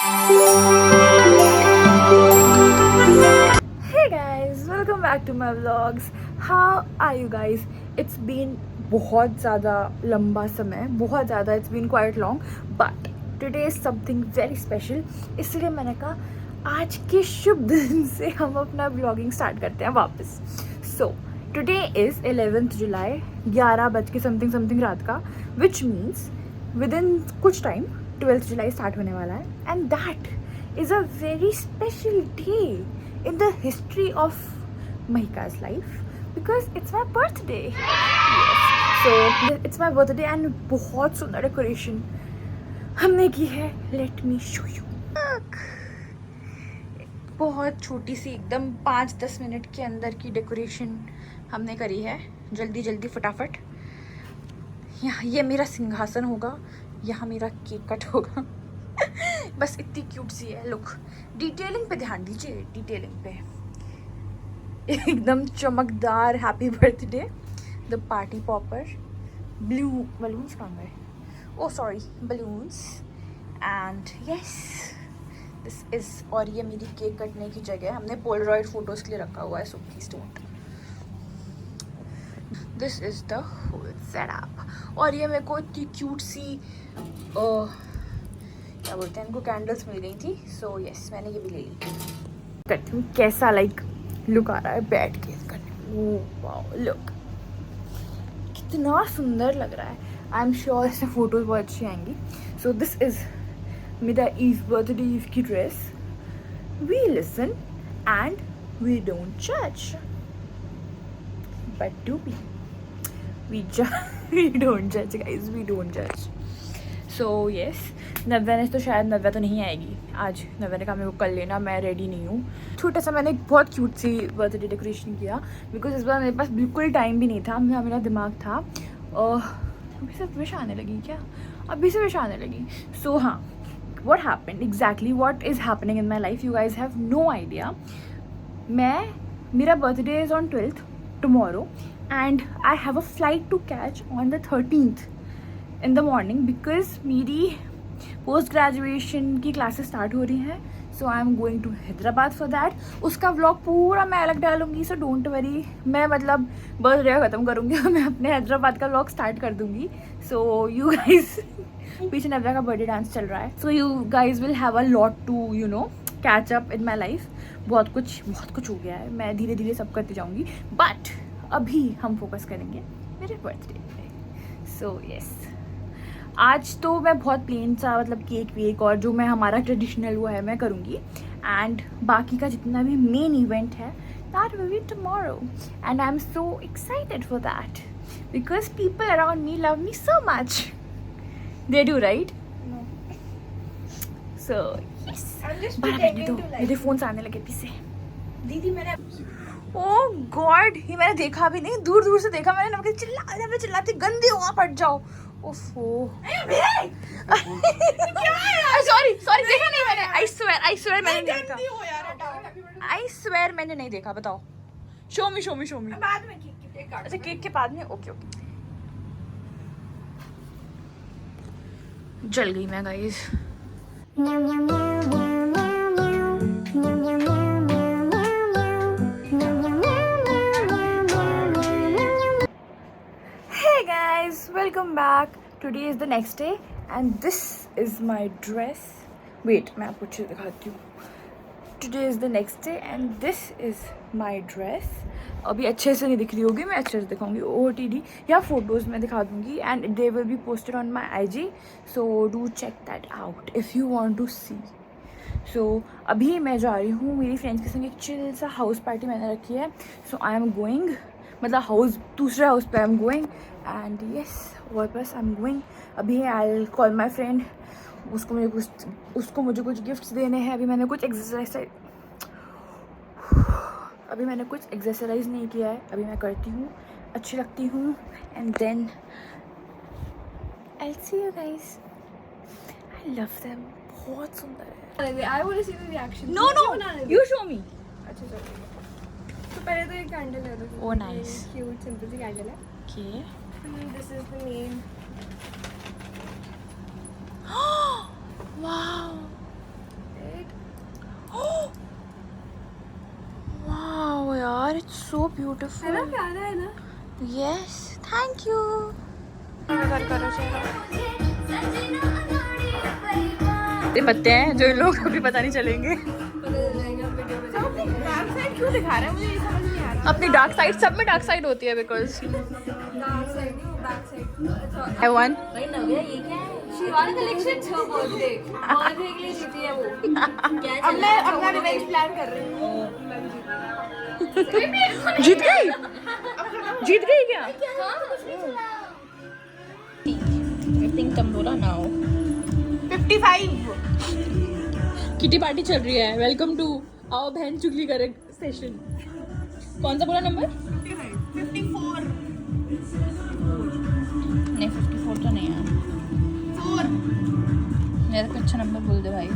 Hey guys, welcome back to my vlogs. How are you guys? It's been बहुत ज़्यादा लंबा समय, बहुत ज़्यादा, it's been quite long, but today is something very special. इसलिए मैंने कहा आज के शुभ दिन से हम अपना vlogging start करते हैं वापस. So today is 11th July, 11 बज के something रात का, which means within कुछ time 12th July start होने वाला है, and that is a very special day in the history of Mahika's life because it's my birthday. Yes. So it's my birthday and बहुत सुंदर decoration हमने की है. Let me show you. बहुत छोटी सी एकदम 5-10 मिनट के अंदर की डेकोरेशन हमने करी है. जल्दी जल्दी फटाफट. यहाँ ये मेरा सिंहासन होगा, यहाँ मेरा केक कट होगा. बस इतनी क्यूट सी है. लुक, डिटेलिंग पे ध्यान दीजिए, डिटेलिंग पे एकदम चमकदार. Happy birthday. The party popper, blue balloons कहाँ गए? Oh sorry, balloons. And yes, this is. और ये मेरी केक कटने की जगह हमने पोलरॉइड फोटोज के लिए रखा हुआ है, so please don't. This is the whole setup. और ये मेरे को इतनी क्यूट सी क्या बोलते हैं इनको, कैंडल्स मिल गई थी. सो यस, मैंने ये भी ले ली. करती हूँ कैसा लाइक लुक आ रहा है बैठ के करने. ओह वाओ, लुक कितना सुंदर लग रहा है. आई एम श्योर इससे फोटोज बहुत अच्छी आएंगी. सो दिस इज मेरा ईव बर्थडे ईव की dress. We listen and we don't जज, बट डू वी डोंट जज गाइज, वी डोंट जज. सो येस, नव्या ने तो शायद नव्या तो नहीं आएगी आज. नव्या ने कहा मेरे को कल लेना, मैं रेडी नहीं हूँ. छोटा सा मैंने एक बहुत क्यूट सी बर्थडे डेकोरेशन किया बिकॉज इस बार मेरे पास बिल्कुल टाइम भी नहीं था. मेरा दिमाग था. अभी से विश आने लगी क्या? अभी से विश आने लगी. सो हाँ, what happened exactly, what is happening in my life, you guys have no idea. मेरा birthday is on 12th tomorrow and I have a flight to catch on the 13th in the morning because मेरी post graduation की classes start हो रही हैं. So I am going to Hyderabad for that. उसका vlog पूरा मैं अलग डालूंगी, सो डोंट वरी. मैं मतलब बर्थडे ख़त्म करूँगी और मैं अपने हैदराबाद का व्लॉग स्टार्ट कर दूँगी. सो यू गाइज, पीछे नव्या का बर्थडे डांस चल रहा है. So you guys will have a lot to you know catch up in my life. बहुत कुछ हो गया है, मैं धीरे धीरे सब करती जाऊँगी. बट अभी हम फोकस करेंगे मेरे बर्थडे पे. सो येस, आज तो मैं बहुत प्लेन सा मतलब केक वेक और जो मैं हमारा ट्रेडिशनल वो है मैं करूँगी. एंड बाकी का जितना भी मेन इवेंट है that will be tomorrow. And I am so excited for that because people around me love me so much. They do right? So yes, मेरे फोन से आने लगे पीछे. दीदी मैंने ओह गॉड, ये मैंने देखा भी नहीं, दूर दूर से देखा मैंने. नमक चिल्लाती गंदी हुआ, पट जाओ. ओफो, सॉरी देखा नहीं मैंने. आई स्वेयर मैंने नहीं देखा. आई स्वेयर मैंने नहीं देखा. बताओ. शो मी बाद में केक. अच्छा, केक के बाद में. ओके. जल गई मैं guys. Hey guys, welcome back. Today is the next day and this is my dress. Wait, मैं आपको अच्छे से दिखाती हूँ. Today is the next day and this is my dress. अभी अच्छे से नहीं दिख रही होगी, मैं अच्छे से दिखाऊंगी. OOTD या फोटोज़ में दिखा दूँगी and they will be posted on my IG. So do check that out if you want to see. So अभी मैं जा रही हूँ मेरी फ्रेंड्स के संग एक चिल सा हाउस पार्टी मैंने रखी है. So I am going, मतलब दूसरे हाउस पे आई एम गोइंग. एंड येस, और बस आई एम गोइंग. अभी आई कॉल माई फ्रेंड. उसको मुझे कुछ गिफ्ट्स देने हैं. अभी मैंने कुछ एक्सरसाइज नहीं किया है. अभी मैं करती हूँ, अच्छी लगती हूँ. And then I see you guys. I love them. बहुत सुंदर है. I want to see the reaction. No you show me. अच्छा चलो. तो पहले तो एक कैंडल है. Oh, nice. क्यूट सिंपल सी कैंडल है. Okay. This is the main. Wow. so beautiful. है ना प्यारा है ना? Yes, thank you. करो ये पत्ते हैं जो इन लोग अभी पता नहीं चलेंगे. क्यों दिखा रहा है मुझे ये समझ नहीं आ रहा. अपनी डार्क साइड, सब में डार्क साइड होती है बिकॉज डार्क साइड नहीं, बैक साइड. I one. भाई नव्या ये क्या है? शिवानी कलेक्शन 6 बर्थडे के लिए जीती है वो. क्या अब मैं अपना रिवेंज प्लान कर रही हूँ. जीत गई. जीत गई क्या? आई थिंक कम बोला नाउ. 55. किटी पार्टी चल रही है. वेलकम टू आओ बहन चुगली करे सेशन. कौन सा बोला नंबर? 54. नहीं 54 तो नहीं है. 4. मेरा कुछ अच्छा नंबर बोल दे भाई.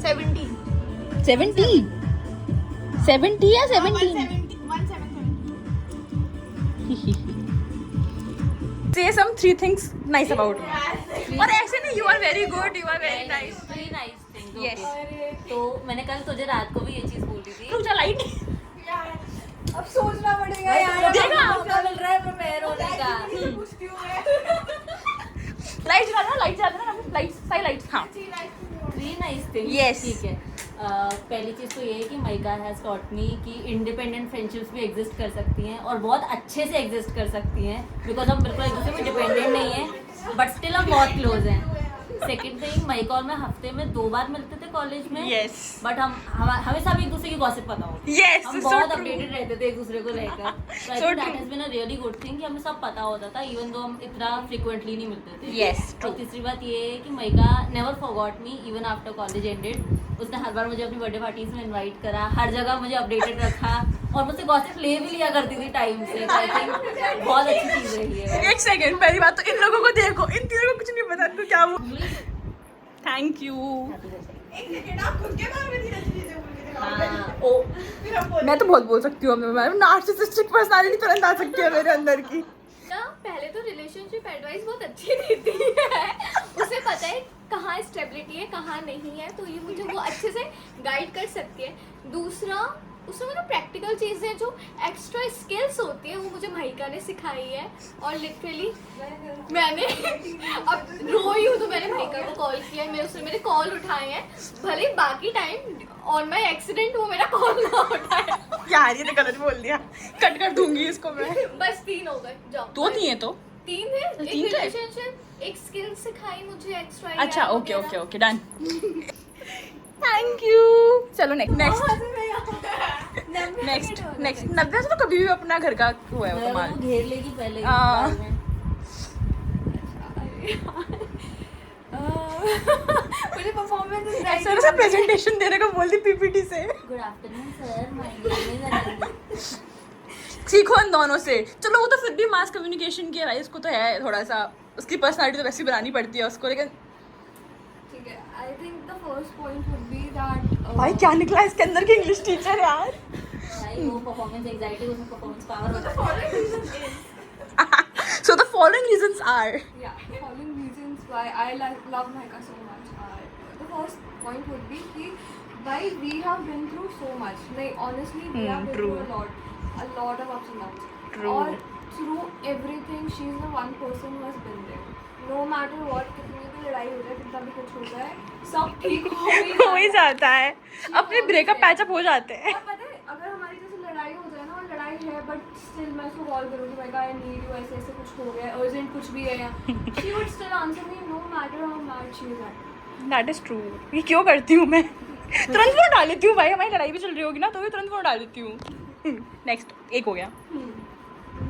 70. 70 70 या 17? 177. Say some 3 things nice about me. और ऐसे नहीं, you are very good, you are very nice. Very nice thing. Yes. तो मैंने कल तुझे रात को भी ये चीज बोली थी. तू चला लाइट. अब सोचना पड़ेगा यार. देखा? मौका मिल रहा है प्रिपेयर होने का. पूछती हूँ मैं. लाइट जला ना, लाइट जला ना, लाइट साई लाइट. हाँ. 3 nice things. Yes. ठीक है. पहली चीज़ तो ये है कि माइका हैज़ टॉट मी कि इंडिपेंडेंट फ्रेंडशिप्स भी एग्जिस्ट कर सकती हैं और बहुत अच्छे से एग्जिस्ट कर सकती हैं बिकॉज हम बिल्कुल एक दूसरे पे डिपेंडेंट नहीं हैं बट स्टिल हम बहुत क्लोज हैं. सेकेंड थिंग, माइका और मैं हफ्ते में 2 बार मिलते थे कॉलेज में. Yes. बट हमेशा भी एक दूसरे की गॉसिप पता होती. Yes, हम so बहुत true. अपडेटेड रहते थे एक दूसरे को लेकर. So I So think that true. has been a really good thing कि हमें सब पता होता था इवन दो हम इतना फ्रिक्वेंटली नहीं मिलते थे. Yes, और true. तीसरी बात ये है कि mica never forgot me even after college ended. उसने हर बार मुझे अपनी बर्थडे पार्टीज में इनवाइट करा, हर जगह मुझे अपडेटेड रखा और मुझसे गॉसिप ले भी लिया करती थी टाइम से. आई थिंक बहुत अच्छी चीज़ रही है. एक सेकंड, पहली बात तो इन लोगों को देखो, इन तीनों को कुछ नहीं पता तो क्या वो. Thank you. एक सेकंड, आप खुद के बारे में धीरे धीरे बोल के दिखाओ. हाँ, ओ फिर हम बोल. मैं तो बहुत बोल सकती हूँ. मैं नार्सिसिस्टिक पर्सनालिटी तुरंत आ सकती है मेरे अंदर की. ना पहले तो रिलेशनशिप एडवाइस बहुत अच्छी देती है. उसे पता है कहाँ स्टेबिलिटी है कहाँ नहीं है, तो ये मुझे वो अच्छे से गाइड कर सकती है. दूसरा, उसमें मतलब प्रैक्टिकल चीज़ें जो एक्स्ट्रा स्किल्स होती है वो मुझे माहिका ने सिखाई है. और लिटरली मैंने अब रोई हूँ तो मैंने माहिका को कॉल किया है, उसने मेरे कॉल उठाए हैं. भले बाकी टाइम ऑन माई एक्सीडेंट वो मेरा कॉल ना उठाए. यार ये तो गलत बोल दिया. कट कर दूंगी इसको मैं. बस 3 हो गए. जाओ. 2 नहीं है तो. 3 है. एक 3 थे? रिलेशनशिप, एक स्किल सिखाई मुझे एक्स्ट्रा. अच्छा okay okay okay done. Thank you. चलो नेक्स्ट. नव्या से तो कभी भी अपना घर का हुआ है वो मैं कमाल. वो घेर लेगी पहले. हाँ. बाद में. मुझे परफॉर्मेंस सर से प्रेजेंटेशन देने को बोल दी पीपीटी से. Good afternoon sir, my name is Anil. सीखो इन दोनों से. चलो वो तो फिर भी मास कम्युनिकेशन की है, इसको तो है थोड़ा सा. उसकी पर्सनालिटी तो वैसे ही बनानी पड़ती है उसको. लेकिन ठीक है. I think the first point would be that भाई क्या निकला इसके अंदर की इंग्लिश टीचर यार. भाई वो परफॉर्मेंस एंजाइटी उसमें परफॉर्मेंस पावर होता है. So the following reasons are. yeah, the following reasons why I love Mahika so much are, the first point would be कि why we have been through so much. Like honestly, we have been true. through a lot of ups and downs. True. और through everything, she is the one person who has been there. No matter what, कितनी भी लड़ाई हो जाए, कितना भी कुछ हो जाए, सब ठीक हो ही जाता है. अपने ब्रेकअप पैचअप हो जाते हैं. और पता है, अगर हमारी जैसे लड़ाई हो जाए ना, और लड़ाई है बट स्टिल मैं उसको कॉल करूँगी, मैं कहा आई नीड यू, ऐसे ऐसे कुछ हो गया, अर्जेंट कुछ भी है या she would still answer me no matter how mad she is at. That is true. ये क्यों करती हूँ मैं. तुरंत फोन डाल लेती हूँ भाई. हमारी लड़ाई भी चल रही होगी ना तो भी तुरंत फोन डाल देती हूँ. नेक्स्ट एक हो गया.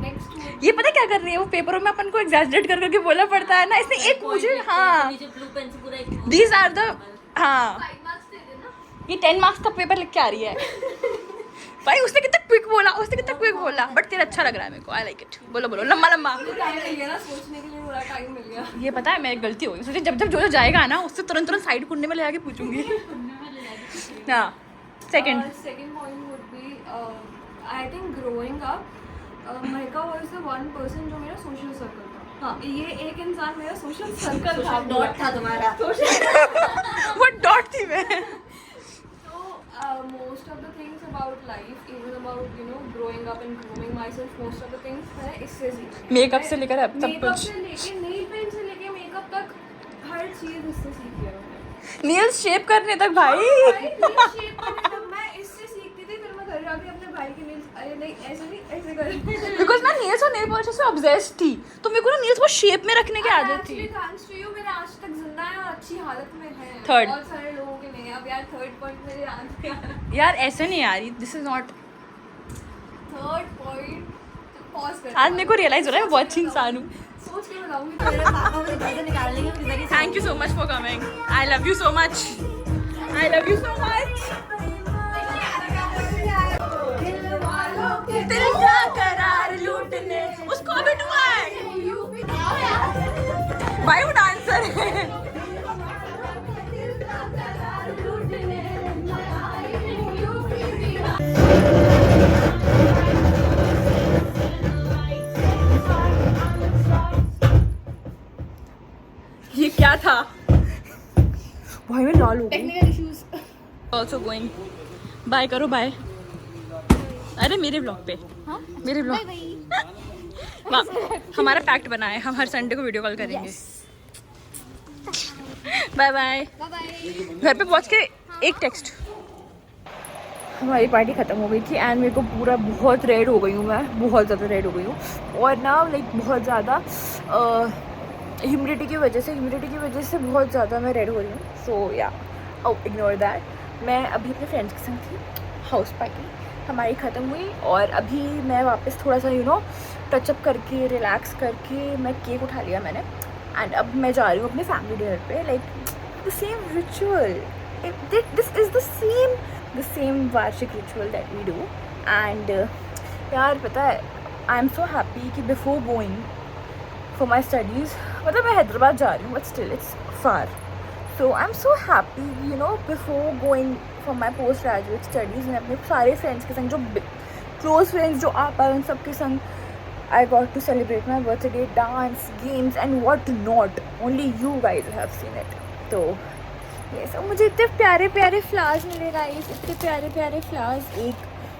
नेक्स्ट ये पता क्या कर रही है वो. पेपरों में अपन को एग्जैजरेट कर करके बोलना पड़ता है ना. इसने एक मुझे हाँ नीचे ब्लू पेन से पूरा एक दीज आर द हाँ 5 मार्क्स दे देना. ये 10 मार्क्स का पेपर लिख के आ रही है. भाई उसने कितना क्विक बोला बट तेरा अच्छा लग रहा है मेरे को. I like it. बोलो बोलो लंबा लंबा. टाइम मिल गया ना सोचने के लिए, थोड़ा टाइम मिल गया. ये पता है मेरी गलती होगी. सोचिए जब जब जो जाएगा ना उससे तुरंत साइड कुंडे में ले जाके पूछूंगी. हाँ second. Second point would be I think growing up Mahika was the one person जो मेरा social circle था. हाँ ये एक इंसान मेरा social circle था. डॉट था तुम्हारा. वो डॉट थी मैं. तो most of the things about life, even about growing up and grooming myself, most of the things है इससे सीखी। मेकअप से लेकर अब सब मेकअप कुछ, से लेके नेल पेंट से लेके मेकअप तक हर चीज इससे सीखी है मैंने। नेल्स शेप करने तक भाई। शेप करने तक मैं इससे सीखती थी, फिर मैं घर जाके अपने भाई के नेल्स, अरे नहीं ऐसे नहीं, ऐसे कर। बिकॉज मैं नेल्स और नेल पॉलिश से ऑब्सेस्ड थी, तो मेरे को ना नेल्स को शेप में रखने की आदत थी। थैंक्स टू यू, मेरे आज तक जिंदा है और अच्छी हालत में है। Third. बहुत सारे लोगों के नहीं। अब यार थर्ड पॉइंट मेरे याद नहीं आ रहा। यार ऐसे नहीं यार, this is not. Third point pause कर। आज मेरे को रियलाइज हो रहा है मैं बहुत अच्छी इंसान हूँ। सोच के बताऊंगी तो मेरे पापा मुझे घर से निकाल लेंगे फिर मेरी। Thank you so much for coming, I love you so much, I love you so much. दिल का करार लूटने उसको भी भाई वो डांसर है। ये क्या था भाई, मैं लाल हो गई। Technical issues. Also going, bye करो बाय। अरे मेरे ब्लॉग पे, हाँ मेरे ब्लॉग हमारा पैक्ट बना है, हम हर संडे को वीडियो कॉल करेंगे। Bye bye. घर पे पहुंच के एक टेक्स्ट। हमारी पार्टी ख़त्म हो गई थी एंड मेरे को पूरा बहुत रेड हो गई हूँ मैं, बहुत ज़्यादा रेड हो गई हूँ। और ना लाइक बहुत ज़्यादा ह्यूमिडिटी की वजह से बहुत ज़्यादा मैं रेड हो रही हूँ। सो या इग्नोर दैट। मैं अभी अपने फ्रेंड्स के संग थी, हाउस पार्टी हमारी ख़त्म हुई और अभी मैं वापस थोड़ा सा टचअप करके रिलैक्स करके मैं केक उठा लिया मैंने। एंड अब मैं जा रही हूँ अपने फैमिली डिनर पे। Like the same ritual, this is the same वार्षिक ritual that we do. And यार पता है, आई एम सो हैप्पी कि before going for my studies, मतलब मैं हैदराबाद जा रही हूँ but still it's far. So I am so happy before going for my post graduate studies, मैं अपने सारे फ्रेंड्स के संग, जो क्लोज फ्रेंड्स जो आ पाए उन सब के संग I got to celebrate my birthday, dance, games and what not. Only you guys have seen it. तो ये सब मुझे इतने प्यारे प्यारे फ्लावर्स मिले गाइस, इतने प्यारे प्यारे फ्लावर्स। एक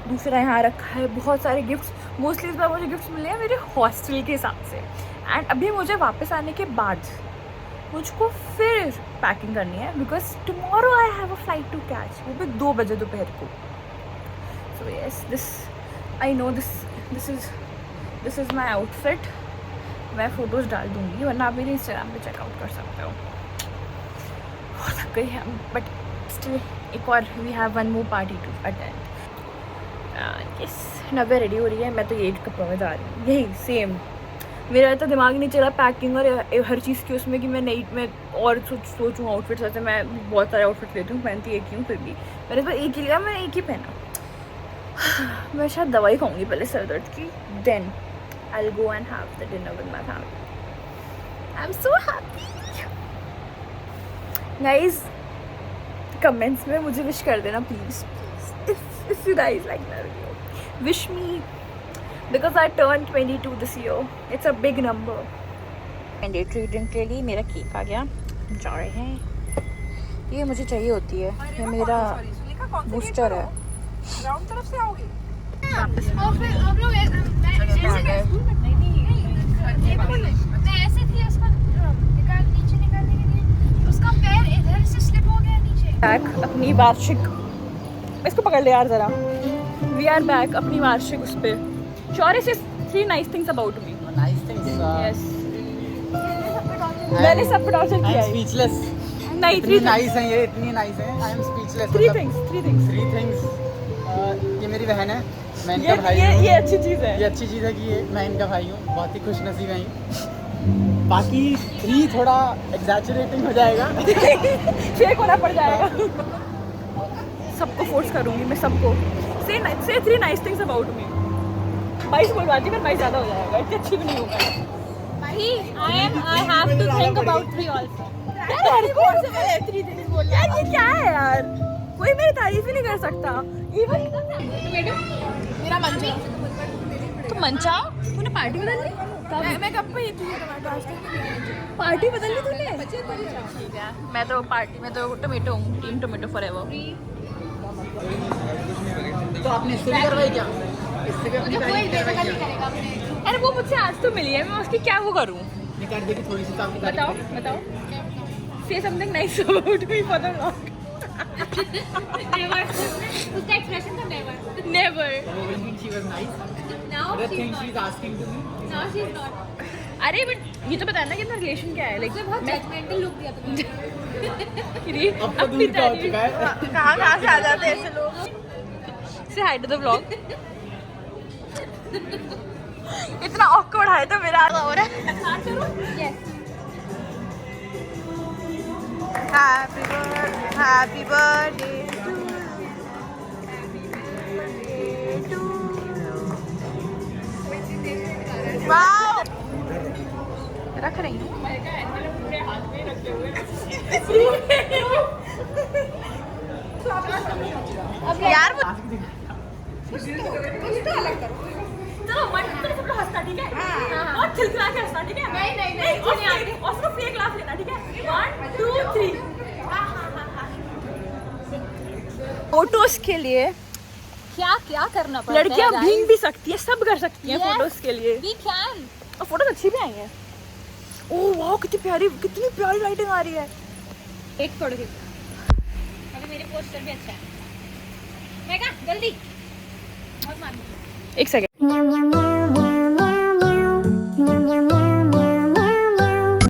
दूसरा यहाँ रखा है, बहुत सारे गिफ्ट्स। मोस्टली इस बार मुझे गिफ्ट्स मिले हैं मेरे हॉस्टल के हिसाब से। एंड अभी मुझे वापस आने के बाद मुझको फिर पैकिंग करनी है because tomorrow I have a flight to catch, वो भी 2 बजे दोपहर को। So yes, this I know this is my outfit. मैं फ़ोटोज़ डाल दूँगी, वरना आप मेरे इंस्टाग्राम पे चेकआउट कर सकते हो। थक गई है बट स्टिल एक और we have one more party to attend. Yes, Navya ready हो रही है, मैं तो यही कपड़ों में जा रही हूँ, यही सेम। मेरा तो दिमाग नहीं चला पैकिंग और हर चीज़ की उसमें कि मैं और सोचूँ आउटफिट्स। वैसे मैं बहुत सारे आउटफिट लेती हूँ, पहनती एक ही हूँ, फिर भी मैंने तो एक ही लिया, मैंने एक ही पहना। मैं शायद दवाई खाऊंगी पहले सर दर्द की, then I'll go and have the dinner with my family. I'm so happy. Guys, comments में मुझे wish कर देना please. If you guys like my video, wish me because I turned 22 this year. It's a big number. Mandatory drink के लिए मेरा cake आ गया, जा रहे हैं। ये मुझे चाहिए होती है, ये मेरा बूस्टर है। ग्राउंड तरफ से आओगे? और फिर हम लोग ऐसे थी, उसका नीचे निकालने के लिए उसका पैर इधर से स्लिप हो गया नीचे। बैक अपनी वार्षिक, इसको पकड़ ले यार जरा। वी आर बैक अपनी वार्षिक उस पे। शौर्य से 3 nice things about me. Nice things. Yes. मैंने सब पे टॉर्चर किया है। Speechless. नहीं, 3 नाइस हैं ये, इतनी नाइस हैं। I am speechless. 3 things. 3 things. ये मेरी बहन है, मैं इनका भाई ये हूँ। अच्छी चीज़ है। ये अच्छी चीज़ है कि ये मैं इनका भाई हूँ, बहुत ही खुश नसीब है ये। बाकी 3 थोड़ा एग्जैचुरेटिंग हो जाएगा। फेक होना पड़ जाएगा। सबको फोर्स करूँगी मैं, सबको से 3 nice things about me। 22 बोलवाती मैं 22 ज़्यादा हो जाएगा, इतनी अच्छी भी नहीं होगा। I have to think about 3 also. यार कौन से वाले 3 things बोल यार, ये क्या है यार, कोई मेरी तारीफ ही नहीं कर सकता। इवन मेरा मंचा तो मंचा तूने पार्टी बदल ली? मैं कब पे ही थी टमाटो आज तक पार्टी बदल ली तूने? ठीक है, मैं तो पार्टी में तो टोमेटो हूँ, टीम टोमेटो फॉरएवर। तो आपने इससे भी करवाई क्या? इससे भी अपनी मुझे कोई तारीफ करवाई बेदखल नहीं क्या? करेगा अपने। अरे वो मुझसे आज तो मिली है, मैं उसकी क्या वो करूँ? नहीं कर देगी थोड़ी सी तो आपकी तारीफ बताओ करेगी। बताओ, से something nice about me for the vlog. Never. उसका एक्सप्रेशन था never. Never. Probably think she was nice. Now The she is things she's not, asking to me. Now she is not. अरे बट ये तो बताना कि अपना relation क्या है, लाइक उसने बहुत जजमेंटल लुक दिया तुमने। अब तो दूर का हो चुका है। कहाँ से आ जाते हैं ऐसे लोग. Say hi to the vlog. इतना ऑकवर्ड है तो मेरा हो रहा है. Yes. Happy birthday to wow. रख रही हूँ यार. वो चलो वन टू सब लोग हंसना, ठीक है? और खिलखिला के हंसना, ठीक है? नहीं, और फेक, और उसको फेक लाफ लेना, ठीक है? 1 2 3. फोटोज के लिए क्या क्या करना पड़ता है लड़कियां guys? भींग भी सकती है, सब कर सकती हैं Yes. फोटोज के लिए. We can. और फोटोज अच्छी भी आई हैं. ओह वाओ, कितनी प्यारी लाइटिंग आ रही है. एक फोटो खींच। अभी मेरे पोस्टर भी अच्छा है। मैं कहा जल्दी बहुत मान। एक सेकंड.